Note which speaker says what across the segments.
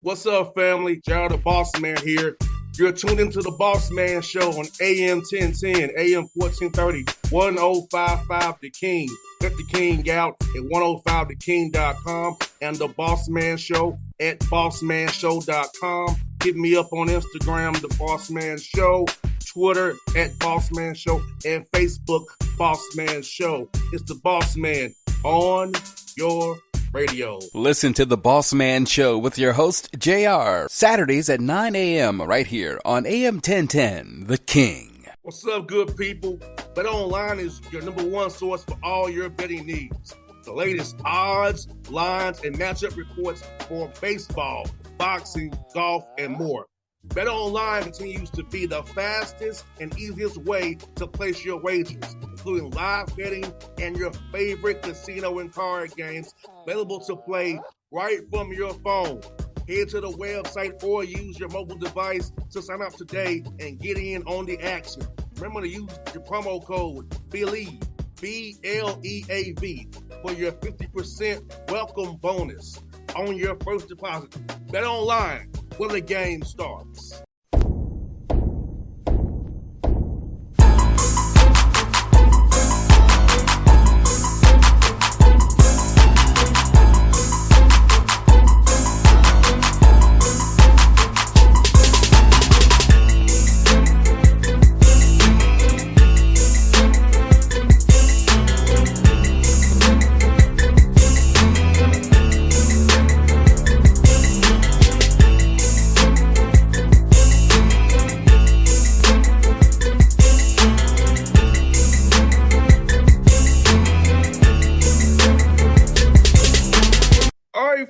Speaker 1: What's up, family? Jared the Bossman here. You're tuned into the Bossman Show on AM 1010, AM 1430, 1055 The King. Check The King out at 105theking.com and the Bossman Show at bossmanshow.com. Hit me up on Instagram, The Bossman Show, Twitter at Bossman Show, and Facebook, Bossman Show. It's the Bossman on your radio.
Speaker 2: Listen to the Bossman Show with your host, JR, Saturdays at 9 a.m. right here on AM 1010, The King.
Speaker 1: What's up, good people? BetOnline is your number one source for all your betting needs. The latest odds, lines, and matchup reports for baseball, boxing, golf, and more. BetOnline continues to be the fastest and easiest way to place your wagers, including live betting and your favorite casino and card games available to play right from your phone. Head to the website or use your mobile device to sign up today and get in on the action. Remember to use your promo code BELIEVE, BLEAV, for your 50% welcome bonus on your first deposit. BetOnline, where the game starts.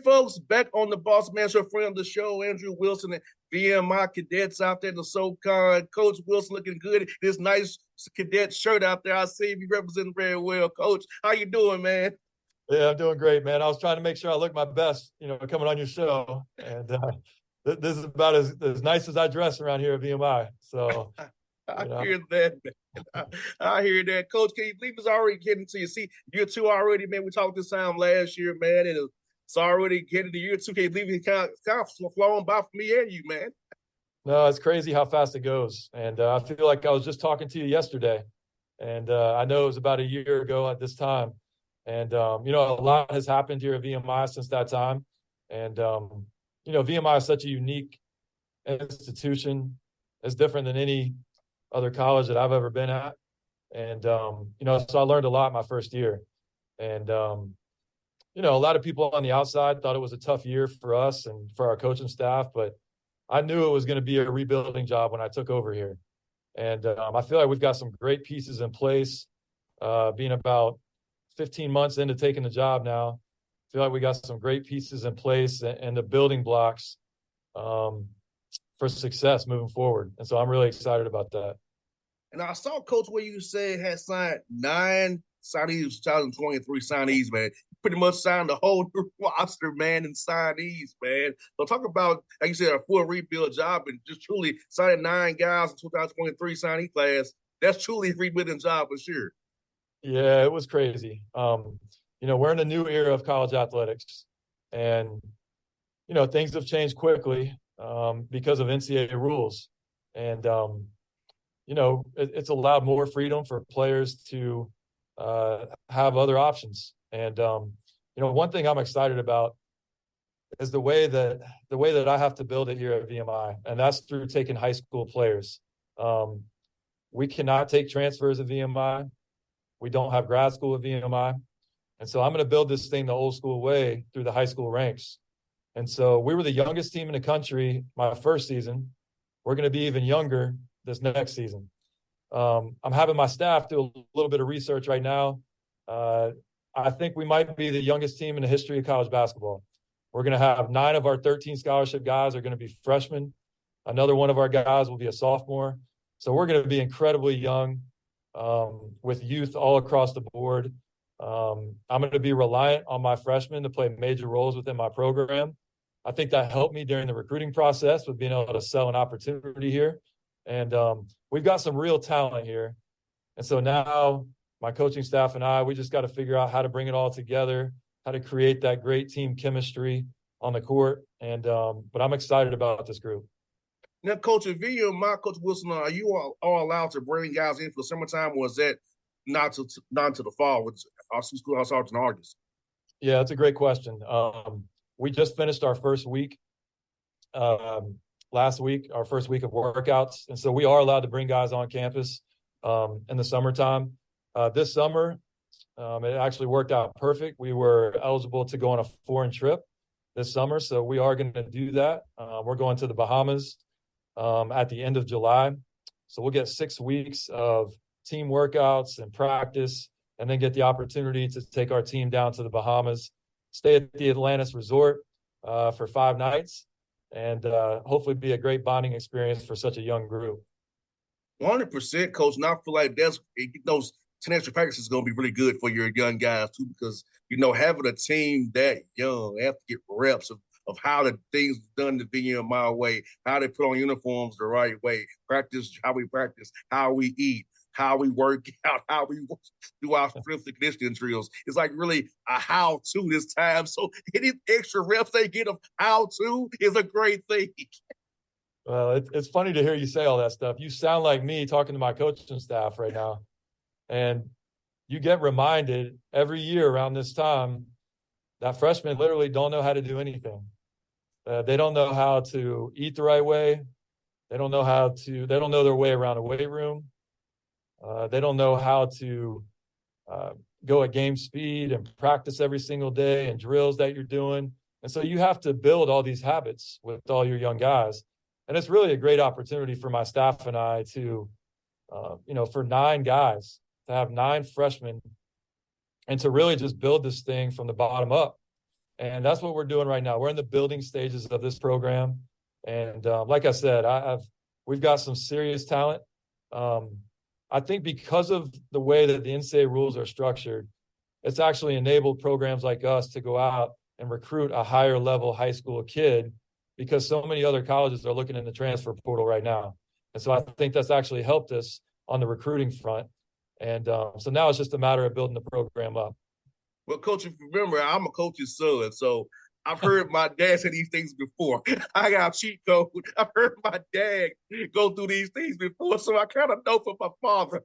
Speaker 1: Folks, back on the Bossman Show, friend of the show, Andrew Wilson and VMI cadets out there in the SoCon. Coach Wilson looking good in this nice cadet shirt out there. I see you representing very well, Coach. How you doing, man?
Speaker 3: Yeah, I'm doing great, man. I was trying to make sure I look my best, coming on your show. And this is about as nice as I dress around here at VMI. So
Speaker 1: I hear that, man. I hear that. Coach, can you believe it's already getting to you? See, year two already, man. We talked this time last year, man, and it's already getting to year two. Can you believe it's kind of flowing by for me and you, man?
Speaker 3: No, it's crazy how fast it goes. And I feel like I was just talking to you yesterday. And I know it was about a year ago at this time. And, a lot has happened here at VMI since that time. And, VMI is such a unique institution. It's different than any other college that I've ever been at. And, so I learned a lot my first year. And, a lot of people on the outside thought it was a tough year for us and for our coaching staff, but I knew it was going to be a rebuilding job when I took over here. And I feel like we've got some great pieces in place, being about 15 months into taking the job now. I feel like we got some great pieces in place and the building blocks for success moving forward. And so I'm really excited about that.
Speaker 1: And I saw, Coach, where you said had signed 9 signees, 2023 signees, man. Pretty much signed the whole new roster, man, and signees, man. So talk about, like you said, a full rebuild job and just truly signing 9 guys in 2023 signee class. That's truly a rebuilding job for sure.
Speaker 3: Yeah, it was crazy. We're in a new era of college athletics, and, things have changed quickly because of NCAA rules. And, it's allowed more freedom for players to have other options. And, one thing I'm excited about is the way that I have to build it here at VMI, and that's through taking high school players. We cannot take transfers at VMI. We don't have grad school at VMI. And so I'm going to build this thing the old school way through the high school ranks. And so we were the youngest team in the country my first season. We're going to be even younger this next season. I'm having my staff do a little bit of research right now. I think we might be the youngest team in the history of college basketball. We're going to have 9 of our 13 scholarship guys are going to be freshmen. Another one of our guys will be a sophomore. So we're going to be incredibly young, with youth all across the board. I'm going to be reliant on my freshmen to play major roles within my program. I think that helped me during the recruiting process with being able to sell an opportunity here. And we've got some real talent here. And so now my coaching staff and we just got to figure out how to bring it all together, how to create that great team chemistry on the court. And but I'm excited about this group.
Speaker 1: Now, Coach VMI, Coach Wilson, are you all allowed to bring guys in for summertime, or is that not to the fall, which our school starts in August?
Speaker 3: Yeah, that's a great question. We just finished our first week last week, our first week of workouts. And so we are allowed to bring guys on campus in the summertime. This summer, it actually worked out perfect. We were eligible to go on a foreign trip this summer. So we are going to do that. We're going to the Bahamas at the end of July. So we'll get 6 weeks of team workouts and practice, and then get the opportunity to take our team down to the Bahamas, stay at the Atlantis Resort for 5 nights, and hopefully be a great bonding experience for such a young group.
Speaker 1: 100%, Coach. And I feel like those 10 extra practices is going to be really good for your young guys, too, because, having a team that young, they have to get reps of how the things done the VMI way, how they put on uniforms the right way, how we practice, how we eat, how we work out, how we do our strength and conditioning drills. It's like really a how-to this time. So any extra reps they get of how-to is a great thing.
Speaker 3: Well, it's funny to hear you say all that stuff. You sound like me talking to my coaching staff right now. And you get reminded every year around this time that freshmen literally don't know how to do anything. They don't know how to eat the right way. They don't know their way around a weight room. They don't know how to go at game speed and practice every single day and drills that you're doing. And so you have to build all these habits with all your young guys. And it's really a great opportunity for my staff and I to, for 9 guys, to have 9 freshmen and to really just build this thing from the bottom up. And that's what we're doing right now. We're in the building stages of this program. And like I said, we've got some serious talent. I think because of the way that the NCAA rules are structured, it's actually enabled programs like us to go out and recruit a higher level high school kid, because so many other colleges are looking in the transfer portal right now. And so I think that's actually helped us on the recruiting front. And so now it's just a matter of building the program up.
Speaker 1: Well, Coach, if you remember, I'm a coach's son, so I've heard my dad say these things before. I got a cheat code. I've heard my dad go through these things before, so I kind of know from my father.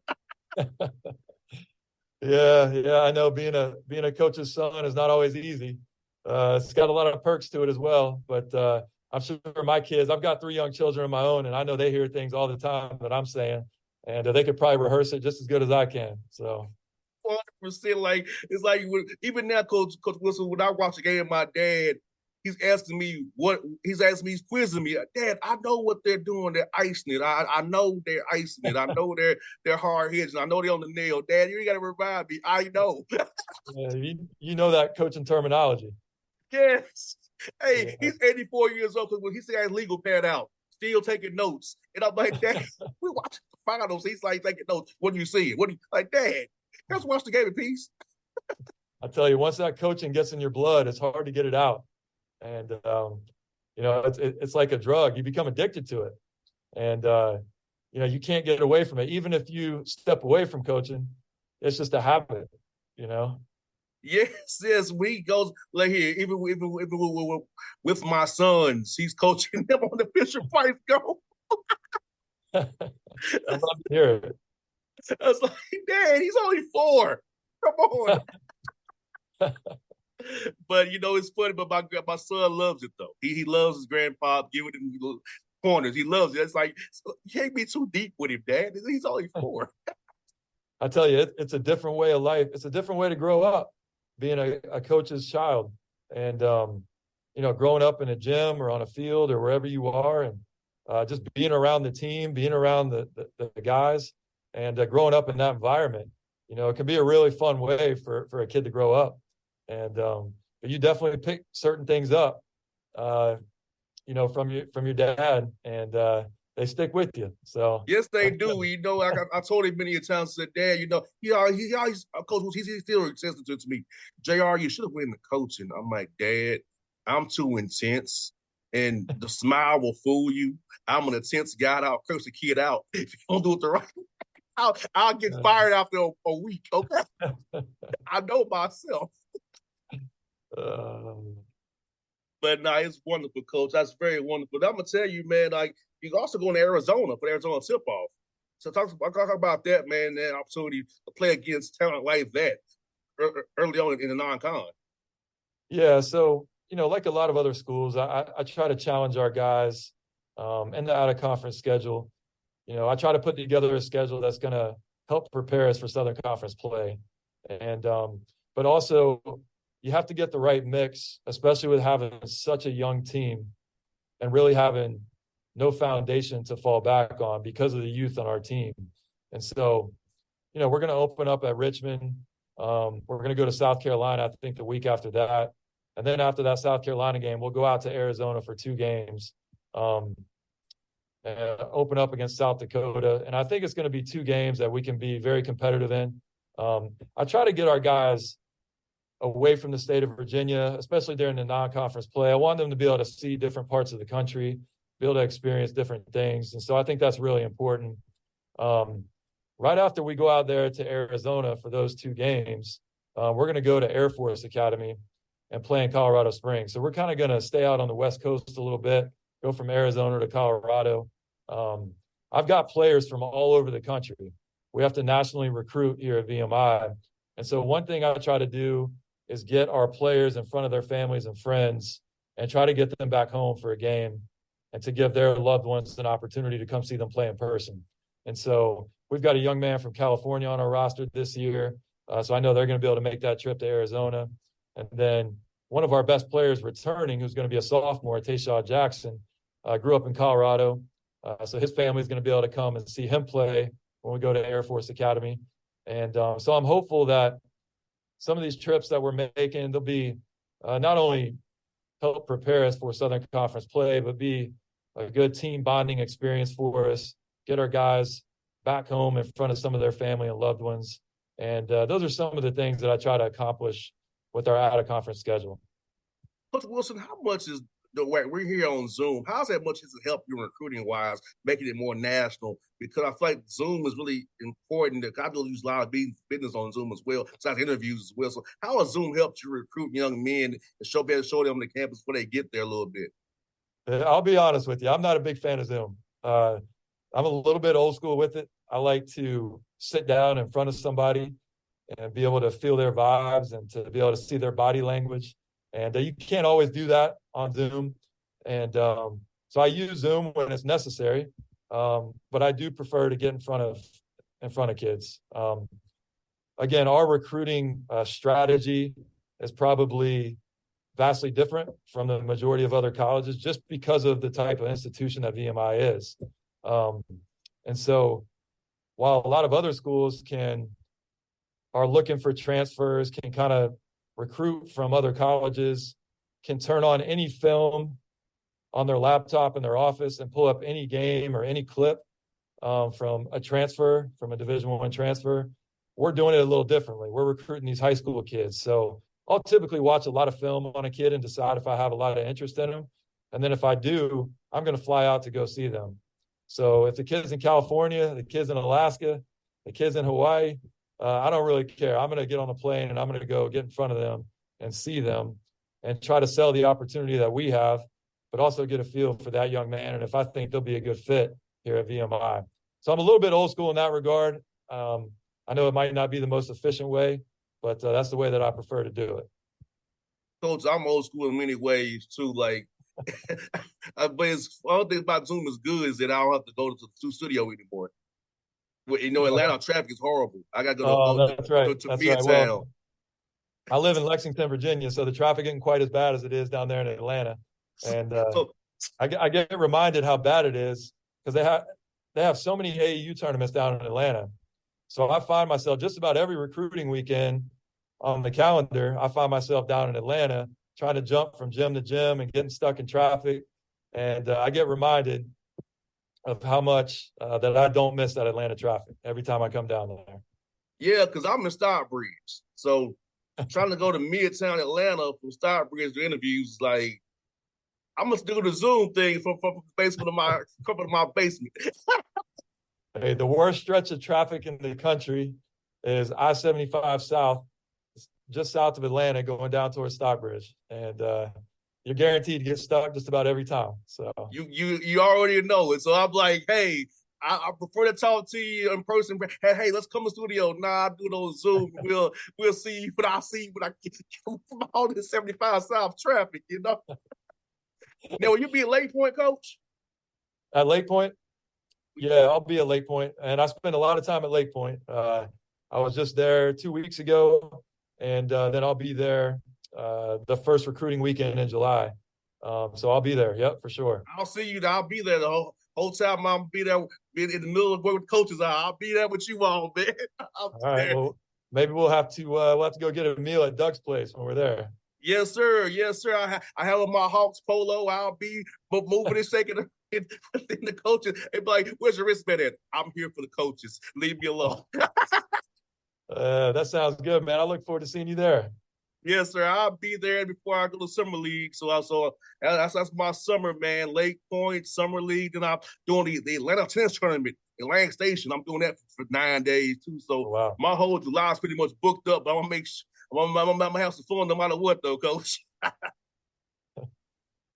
Speaker 3: Yeah, I know being a coach's son is not always easy. It's got a lot of perks to it as well, but I'm sure my kids, I've got 3 young children of my own, and I know they hear things all the time that I'm saying, and they could probably rehearse it just as good as I can. So
Speaker 1: 100%. Like it's like even now, Coach Wilson, when I watch a game, my dad, he's asking me, he's quizzing me. Dad, I know what they're doing. They're icing it. I know they're icing it. I know they're hard hits. I know they're on the nail. Dad, you ain't got to remind me. I know.
Speaker 3: yeah, you know that coaching terminology.
Speaker 1: Yes. Hey, yeah. He's 84 years old because when he said his legal pad out, still taking notes. And I'm like, Dad, we watching the finals. He's like taking notes. What do you see? What do you like, Dad? Just watch the game in peace.
Speaker 3: I tell you, once that coaching gets in your blood, it's hard to get it out. And it's like a drug. You become addicted to it. And you can't get away from it. Even if you step away from coaching, it's just a habit,
Speaker 1: Yes, we goes like here. Even with my sons, he's coaching them on the Fisher Price go.
Speaker 3: I love to hear it.
Speaker 1: I was like, Dad, he's only 4. Come on. But it's funny. But my son loves it though. He loves his grandpa giving him corners. He loves it. It's like you can't be too deep with him, Dad. He's only 4.
Speaker 3: I tell you, it's a different way of life. It's a different way to grow up, being a coach's child, and growing up in a gym or on a field or wherever you are, and just being around the team, being around the guys, and growing up in that environment. It can be a really fun way for a kid to grow up, and but you definitely pick certain things up, from your dad, and they stick with you. So
Speaker 1: yes, they do. I told him many times. Said, Dad, he always coach. He still insistent to me. JR, you should have went into coaching. I'm like, Dad, I'm too intense, and the smile will fool you. I'm an intense guy. I'll curse the kid out if you don't do it the right way. I'll get fired after a week. Okay, I know myself. But no, it's wonderful, Coach. That's very wonderful. But I'm gonna tell you, man, like you're also going to Arizona for the Arizona tip-off. So talk about that, man. That opportunity to play against talent like that early on in the non-con.
Speaker 3: Yeah, so like a lot of other schools, I try to challenge our guys in the out-of-conference schedule. I try to put together a schedule that's going to help prepare us for Southern Conference play. And but also you have to get the right mix, especially with having such a young team and really having no foundation to fall back on because of the youth on our team. And so, we're going to open up at Richmond. We're going to go to South Carolina, I think, the week after that. And then after that South Carolina game, we'll go out to Arizona for 2 games. And open up against South Dakota. And I think it's going to be 2 games that we can be very competitive in. I try to get our guys away from the state of Virginia, especially during the non-conference play. I want them to be able to see different parts of the country, be able to experience different things. And so I think that's really important. Right after we go out there to Arizona for those 2 games, we're going to go to Air Force Academy and play in Colorado Springs. So we're kind of going to stay out on the West Coast a little bit, go from Arizona to Colorado. I've got players from all over the country. We have to nationally recruit here at VMI. And so one thing I try to do is get our players in front of their families and friends and try to get them back home for a game and to give their loved ones an opportunity to come see them play in person. And so we've got a young man from California on our roster this year. So I know they're going to be able to make that trip to Arizona. And then one of our best players returning, who's going to be a sophomore, Tayshaw Jackson, grew up in Colorado. So his family is going to be able to come and see him play when we go to Air Force Academy. And so I'm hopeful that some of these trips that we're making, they'll be not only help prepare us for Southern Conference play, but be a good team bonding experience for us, get our guys back home in front of some of their family and loved ones. And those are some of the things that I try to accomplish with our out-of-conference schedule.
Speaker 1: Coach Wilson, how much is the way we're here on Zoom? How's that much has it helped you recruiting-wise, making it more national? Because I feel like Zoom is really important. I do use a lot of business on Zoom as well, besides interviews as well. So how has Zoom helped you recruit young men and better show them the campus before they get there a little bit?
Speaker 3: I'll be honest with you. I'm not a big fan of Zoom. I'm a little bit old school with it. I like to sit down in front of somebody and be able to feel their vibes and to be able to see their body language. And you can't always do that on Zoom. And so I use Zoom when it's necessary. But I do prefer to get in front of kids. Again, our recruiting strategy is probably vastly different from the majority of other colleges just because of the type of institution that VMI is. And so while a lot of other schools are looking for transfers, can kind of recruit from other colleges, can turn on any film on their laptop in their office and pull up any game or any clip from a transfer, from a Division I transfer. We're doing it a little differently. We're recruiting these high school kids. So I'll typically watch a lot of film on a kid and decide if I have a lot of interest in them. And then if I do, I'm going to fly out to go see them. So if the kid's in California, the kid's in Alaska, the kid's in Hawaii, I don't really care. I'm going to get on a plane and I'm going to go get in front of them and see them and try to sell the opportunity that we have, but also get a feel for that young man. And if I think they'll be a good fit here at VMI. So I'm a little bit old school in that regard. I know it might not be the most efficient way, but that's the way that I prefer to do it.
Speaker 1: Coach, I'm old school in many ways too. Like, but one thing about Zoom is good is that I don't have to go to the studio anymore. Atlanta traffic is horrible. I got to go to Midtown. Well,
Speaker 3: I live in Lexington, Virginia, so the traffic isn't quite as bad as it is down there in Atlanta. And I get reminded how bad it is because they have so many AAU tournaments down in Atlanta. So I find myself just about every recruiting weekend on the calendar, I find myself down in Atlanta trying to jump from gym to gym and getting stuck in traffic. And I get reminded of how much that I don't miss that Atlanta traffic every time I come down there.
Speaker 1: Yeah, because I'm in Stockbridge. So trying to go to Midtown Atlanta from Stockbridge to interviews is like, I must do the Zoom thing from the basement of my basement.
Speaker 3: Hey, the worst stretch of traffic in the country is I-75 South, just south of Atlanta, going down towards Stockbridge. And you're guaranteed to get stuck just about every time. So
Speaker 1: you already know it. So I'm like, hey, I prefer to talk to you in person. Hey, let's come to the studio. Nah, I do it on Zoom. We'll see you, but I'll see you when I get from all this 75 South traffic, you know. Now, will you be at Lake Point, Coach?
Speaker 3: At Lake Point? Yeah, I'll be at Lake Point, and I spend a lot of time at Lake Point. I was just there 2 weeks ago, and then I'll be there the first recruiting weekend in July. So I'll be there. Yep, for sure.
Speaker 1: I'll see you. I'll be there the whole time. I'll be there in the middle of where the coaches are. I'll be there with you all, man.
Speaker 3: All right. There. Well, maybe we'll have to go get a meal at Doug's place when we're there.
Speaker 1: Yes, sir. Yes, sir. I have on my Hawks polo. I'll be moving and shaking the coaches. They be like, "Where's your wristband at?" I'm here for the coaches. Leave me alone.
Speaker 3: That sounds good, man. I look forward to seeing you there.
Speaker 1: Yes, sir. I'll be there before I go to Summer League. So that's my summer, man. Lake Point, Summer League. Then I'm doing the Atlanta Tennis Tournament in Lang Station. I'm doing that for 9 days, too. So wow. My whole July is pretty much booked up. But I'm going to have some fun no matter what, though, Coach.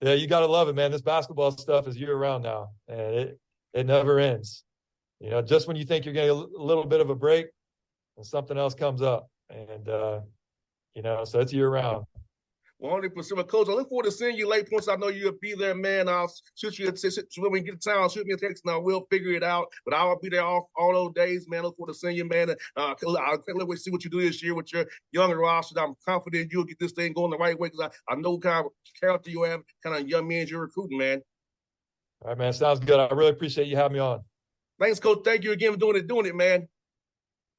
Speaker 3: Yeah, you got to love it, man. This basketball stuff is year-round now, and it never ends. You know, just when you think you're getting a little bit of a break, and something else comes up. And, you know, so it's year-round.
Speaker 1: 100%. Coach, I look forward to seeing you Late Points. I know you'll be there, man. I'll shoot you a text. When we get to town, shoot me a text, and I will figure it out. But I'll be there all those days, man. I look forward to seeing you, man. I can't wait to see what you do this year with your younger roster. I'm confident you'll get this thing going the right way because I know what kind of character you have, kind of young men you're recruiting, man.
Speaker 3: All right, man. Sounds good. I really appreciate you having me on.
Speaker 1: Thanks, Coach. Thank you again for doing it, man.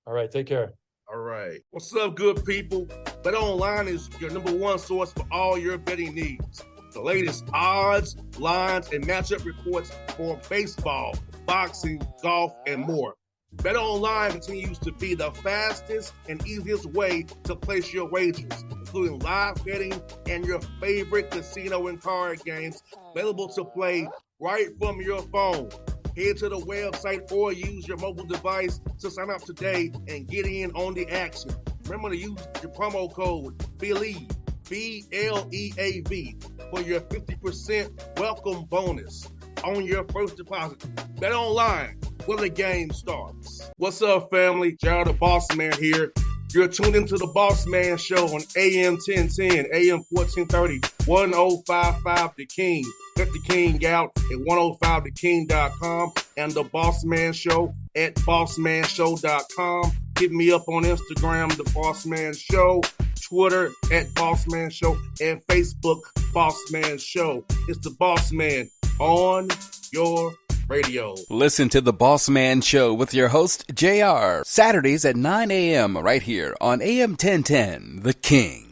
Speaker 3: All right. Take care.
Speaker 1: All right. What's up, good people? Bet Online is your number one source for all your betting needs. The latest odds, lines, and matchup reports for baseball, boxing, golf, and more. Bet Online continues to be the fastest and easiest way to place your wagers, including live betting and your favorite casino and card games available to play right from your phone. Head to the website or use your mobile device to sign up today and get in on the action. Remember to use your promo code BELIEVE, BLEAV, for your 50% welcome bonus on your first deposit. Bet Online, where the game starts. What's up, family? Jared the Bossman here. You're tuned into the Bossman Show on AM 1010, AM 1430, 1055 The King. Check The King out at 105theking.com and the Bossman Show at bossmanshow.com. Hit me up on Instagram, The Bossman Show, Twitter at Bossman Show, and Facebook, Bossman Show. It's the Bossman on your radio.
Speaker 2: Listen to the Bossman Show with your host, JR, Saturdays at 9 a.m. right here on AM 1010, The King.